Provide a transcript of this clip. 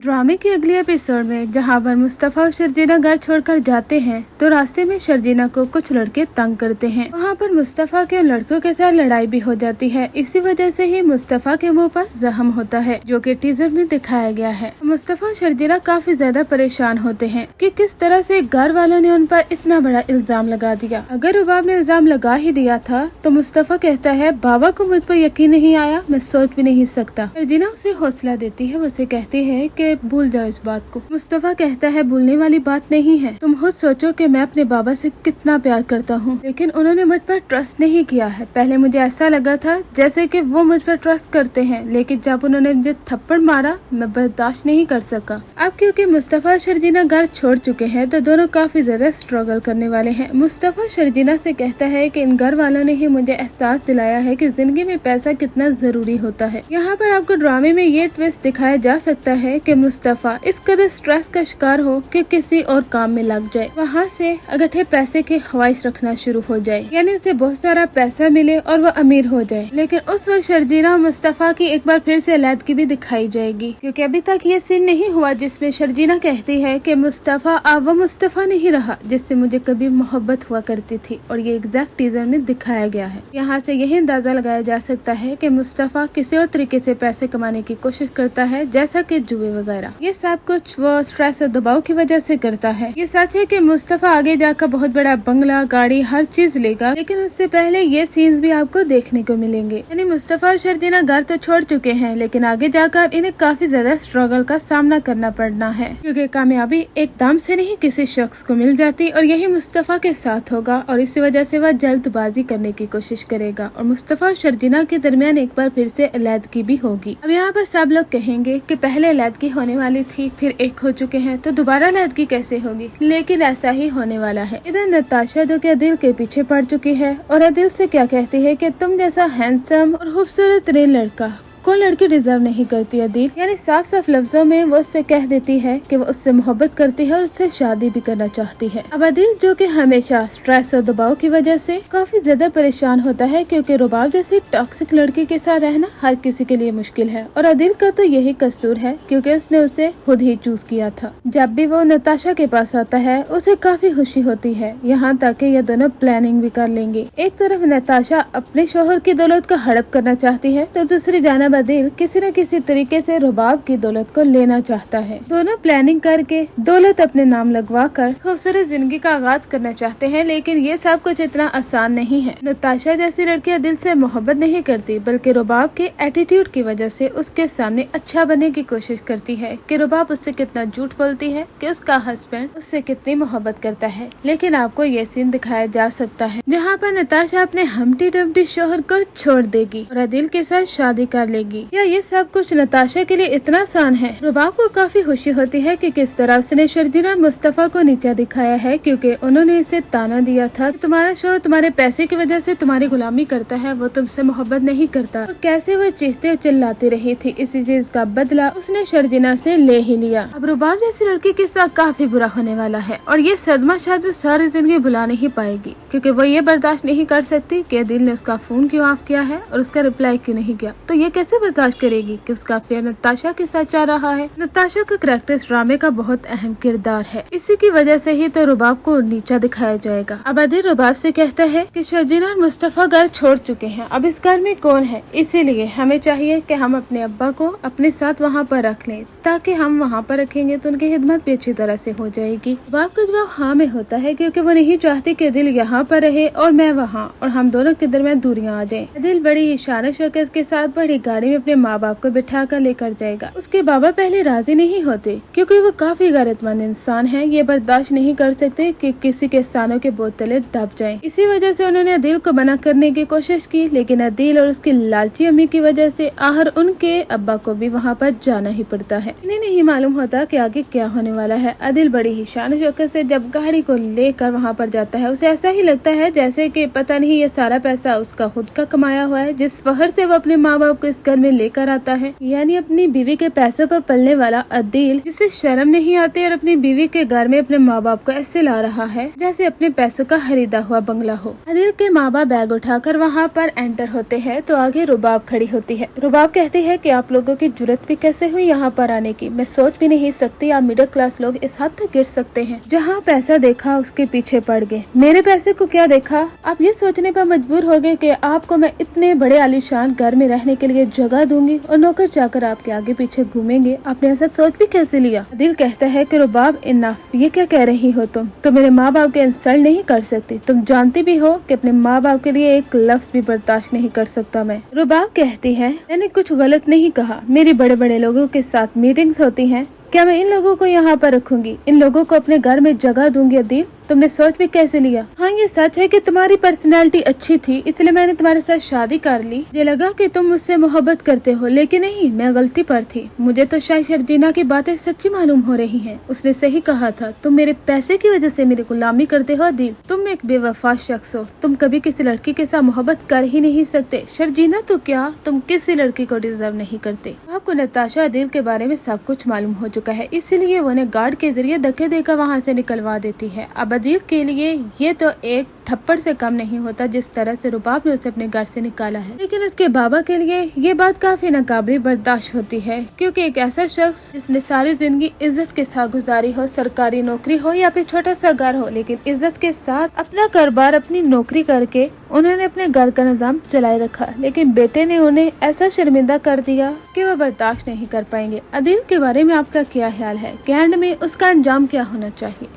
ड्रामे के अगले एपिसोड में जहां पर मुस्तफा और शर्जीना घर छोड़कर जाते हैं तो रास्ते में शर्जीना को कुछ लड़के तंग करते हैं। वहां पर मुस्तफा के उन लड़कों के साथ लड़ाई भी हो जाती है। इसी वजह से ही मुस्तफा के मुंह पर जख्म होता है, जो कि टीजर में दिखाया गया है। मुस्तफा और शर्जीना काफी ज्यादा परेशान होते हैं कि किस तरह से घर वालों ने उन पर इतना बड़ा इल्जाम लगा दिया। अगर रुबाब ने इल्जाम लगा ही दिया था तो मुस्तफा कहता है बाबा को मुझ पर यकीन नहीं आया, मैं सोच भी नहीं सकता। शर्जीना उसे हौसला देती है, उसे कहती है कि भूल जाओ इस बात को। मुस्तफा कहता है भूलने वाली बात नहीं है, तुम खुद सोचो कि मैं अपने बाबा से कितना प्यार करता हूँ, लेकिन उन्होंने मुझ पर ट्रस्ट नहीं किया है। पहले मुझे ऐसा लगा था जैसे कि वो मुझ पर ट्रस्ट करते हैं, लेकिन जब उन्होंने मुझे थप्पड़ मारा मैं बर्दाश्त नहीं कर सका। अब क्योंकि मुस्तफा और शर्जीना घर छोड़ चुके हैं तो दोनों काफी ज्यादा स्ट्रगल करने वाले हैं। मुस्तफा शर्जीना से कहता है कि इन घर वालों ने ही मुझे एहसास दिलाया है कि जिंदगी में पैसा कितना जरूरी होता है। यहाँ पर आपको ड्रामे में ये ट्विस्ट दिखाया जा सकता है कि मुस्तफा इस कदर स्ट्रेस का शिकार हो कि किसी और काम में लग जाए, वहाँ से अगठे पैसे की ख्वाहिश रखना शुरू हो जाए, यानी उसे बहुत सारा पैसा मिले और वह अमीर हो जाए। लेकिन उस वक्त शर्जीना और मुस्तफा की एक बार फिर से अलहदगी भी दिखाई जाएगी, क्योंकि अभी तक ये सीन नहीं हुआ जिसमें शर्जीना कहती है कि मुस्तफा अब वो मुस्तफा नहीं रहा जिससे मुझे कभी मोहब्बत हुआ करती थी, और ये एग्जैक्ट टीजर में दिखाया गया है। यहाँ से यही अंदाजा लगाया जा सकता है कि मुस्तफा किसी और तरीके से पैसे कमाने की कोशिश करता है, जैसा कि जुए वगैरह। ये सब कुछ वो स्ट्रेस और दबाव की वजह से करता है। ये सच है कि मुस्तफा आगे जाकर बहुत बड़ा बंगला, गाड़ी, हर चीज लेगा, लेकिन उससे पहले ये सीन्स भी आपको देखने को मिलेंगे। यानी मुस्तफा और शर्जीना घर तो छोड़ चुके हैं, लेकिन आगे जाकर इन्हें काफी ज्यादा स्ट्रगल का सामना करना पड़ना है, क्योंकि कामयाबी एकदम से नहीं किसी शख्स को मिल जाती, और यही मुस्तफा के साथ होगा, और इसी वजह से वह जल्दबाजी करने की कोशिश करेगा और मुस्तफा और शर्जीना के दरमियान एक बार फिर से अलहदगी भी होगी। अब यहाँ पर सब लोग कहेंगे कि पहले अलहदगी होने वाली थी, फिर एक हो चुके हैं तो दोबारा अलहदगी कैसे होगी, लेकिन ऐसा ही होने वाला है। इधर नताशा जो कि अदिल के पीछे पड़ चुकी है और अदिल से क्या कहती है कि तुम जैसा हैंडसम और खूबसूरत लड़का कोई लड़की डिजर्व नहीं करती अदिल। यानी साफ साफ लफ्जों में वो उससे कह देती है कि वो उससे मोहब्बत करती है और उससे शादी भी करना चाहती है। अब अदिल जो कि हमेशा स्ट्रेस और दबाव की वजह से काफी ज्यादा परेशान होता है, क्योंकि रुबाब जैसी टॉक्सिक लड़की के साथ रहना हर किसी के लिए मुश्किल है, और अदिल का तो यही कसूर है क्योंकि उसने उसे खुद ही चूज किया था। जब भी वो नताशा के पास आता है उसे काफी खुशी होती है, यहाँ तक कि ये दोनों प्लानिंग भी कर लेंगे। एक तरफ नताशा अपने शोहर की दौलत को हड़प करना चाहती है, तो दूसरी जानब अदिल किसी न किसी तरीके से रुबाब की दौलत को लेना चाहता है। दोनों प्लानिंग करके दौलत अपने नाम लगवा कर खूबसूरत जिंदगी का आगाज करना चाहते हैं, लेकिन ये सब कुछ इतना आसान नहीं है। नताशा जैसी लड़की दिल से मोहब्बत नहीं करती, बल्कि रुबाब के एटीट्यूड की वजह से उसके सामने अच्छा बनने की कोशिश करती है कि रुबाब उससे कितना झूठ बोलती है कि उसका हस्बैंड उससे कितनी मोहब्बत करता है। लेकिन आपको ये सीन दिखाया जा सकता है जहाँ पर नताशा अपने हमटी डमटी शोहर को छोड़ देगी और अदिल के साथ शादी कर लेगी। या ये सब कुछ नताशा के लिए इतना आसान है। रुबाब को काफी खुशी होती है कि किस तरह उसने शर्जीना और मुस्तफा को नीचा दिखाया है, क्योंकि उन्होंने इसे ताना दिया था कि तुम्हारा शोहर तुम्हारे पैसे की वजह से तुम्हारी गुलामी करता है, वो तुमसे मोहब्बत नहीं करता, और कैसे वो चीखते और चिल्लाती रही थी। इसी चीज का बदला उसने शर्जीना से ले ही लिया। अब रुबाब जैसी लड़की के साथ काफी बुरा होने वाला है, और ये सदमा शायद वो सारी जिंदगी भुला नहीं पाएगी, क्योंकि वो ये बर्दाश्त नहीं कर सकती कि दिल ने उसका फोन क्यों ऑफ किया है और उसका रिप्लाई क्यों नहीं किया। तो ये कैसे बर्दाश्त करेगी कि उसका अफेयर नताशा के साथ चल रहा है। नताशा का कैरेक्टर इस ड्रामे का बहुत अहम किरदार है, इसी की वजह से ही तो रुबाब को नीचा दिखाया जाएगा। अब अदिल रुबाब से कहता है कि शर्जीना और मुस्तफा घर छोड़ चुके हैं, अब इस घर में कौन है, इसीलिए हमें चाहिए कि हम अपने अब्बा को अपने साथ वहाँ पर रख लें, ताकि हम वहाँ पर रखेंगे तो उनकी खिदमत भी अच्छी तरह से हो जाएगी। रुबाब का जवाब हाँ में होता है, क्योंकि वो नहीं चाहती कि दिल यहाँ पर रहे और मैं वहाँ, और हम दोनों के दरमियान दूरियां आ जाए। दिल बड़ी शान शौकत के साथ बड़ी गाड़ी में अपने माँ बाप को बिठा कर लेकर जाएगा। उसके बाबा पहले राजी नहीं होते, क्योंकि वो काफी गैरतमंद इंसान हैं, ये बर्दाश्त नहीं कर सकते कि किसी के स्थानों के बोझ तले दब जाएं। इसी वजह से उन्होंने अदिल को मना करने की कोशिश की, लेकिन अदिल और उसकी लालची अम्मी की वजह से आखिर उनके अब्बा को भी वहाँ पर जाना ही पड़ता है। इन्हें नहीं मालूम होता कि आगे क्या होने वाला है। अदिल बड़ी ही शान शौकत से जब गाड़ी को लेकर वहाँ पर जाता है, उसे ऐसा ही लगता है जैसे कि पता नहीं ये सारा पैसा उसका खुद का कमाया हुआ है, जिस फखर से वो अपने माँ बाप को इस घर में लेकर आता है। यानी अपनी बीवी के पैसों पर पलने वाला अदील, जिसे शर्म नहीं आती और अपनी बीवी के घर में अपने माँ बाप को ऐसे ला रहा है जैसे अपने पैसों का खरीदा हुआ बंगला हो। अदील के माँ बाप बैग उठाकर वहाँ पर एंटर होते हैं तो आगे रुबाब खड़ी होती है। रुबाब कहती है कि आप लोगों की जुर्रत भी कैसे हुई यहाँ पर आने की, मैं सोच भी नहीं सकती आप मिडिल क्लास लोग इस हद तक गिर सकते हैं। जहाँ पैसा देखा उसके पीछे पड़ गए। मेरे पैसे को क्या देखा, आप ये सोचने पर मजबूर हो गए कि आपको मैं इतने बड़े आलीशान घर में रहने के लिए जगह दूंगी और नौकर चाकर आपके आगे पीछे घूमेंगे, आपने ऐसा सोच भी कैसे लिया। अदील कहता है कि रुबाब इनफ, ये क्या कह रही हो तुम मेरे माँ बाप के इंसल्ट नहीं कर सकती, तुम जानती भी हो कि अपने माँ बाप के लिए एक लफ्ज भी बर्दाश्त नहीं कर सकता मैं। रुबाब कहती है मैंने कुछ गलत नहीं कहा, मेरी बड़े बड़े लोगों के साथ मीटिंग्स होती हैं, क्या मैं इन लोगों को यहाँ पर रखूंगी, इन लोगों को अपने घर में जगह दूंगी। अदील तुमने सोच भी कैसे लिया। हाँ ये सच है कि तुम्हारी पर्सनैलिटी अच्छी थी इसलिए मैंने तुम्हारे साथ शादी कर ली, मुझे लगा कि तुम मुझसे मोहब्बत करते हो, लेकिन नहीं, मैं गलती पर थी। मुझे तो शायद शर्जीना की बातें सच्ची मालूम हो रही हैं। उसने सही कहा था, तुम मेरे पैसे की वजह से मेरी गुलामी करते हो। अदील तुम एक बेवफा शख्स हो, तुम कभी किसी लड़की के साथ मोहब्बत कर ही नहीं सकते। शर्जीना तो क्या, तुम किसी लड़की को डिजर्व नहीं करते। आपको नताशा अदील के बारे में सब कुछ मालूम हो चुका है, इसीलिए वो उन्हें गार्ड के जरिए धक्के देकर वहाँ से निकलवा देती है। अब अदील के लिए ये तो एक थप्पड़ से कम नहीं होता जिस तरह से रुबाब ने उसे अपने घर से निकाला है, लेकिन उसके बाबा के लिए ये बात काफी नाकाबिल बर्दाश्त होती है, क्योंकि एक ऐसा शख्स जिसने सारी जिंदगी इज्जत के साथ गुजारी हो, सरकारी नौकरी हो या फिर छोटा सा घर हो, लेकिन इज्जत के साथ अपना कारोबार अपनी नौकरी करके उन्होंने अपने घर का निजाम चलाए रखा, लेकिन बेटे ने उन्हें ऐसा शर्मिंदा कर दिया कि वह बर्दाश्त नहीं कर पाएंगे। अदील के बारे में आपका क्या ख्याल है कि एंड में उसका अंजाम क्या होना चाहिए?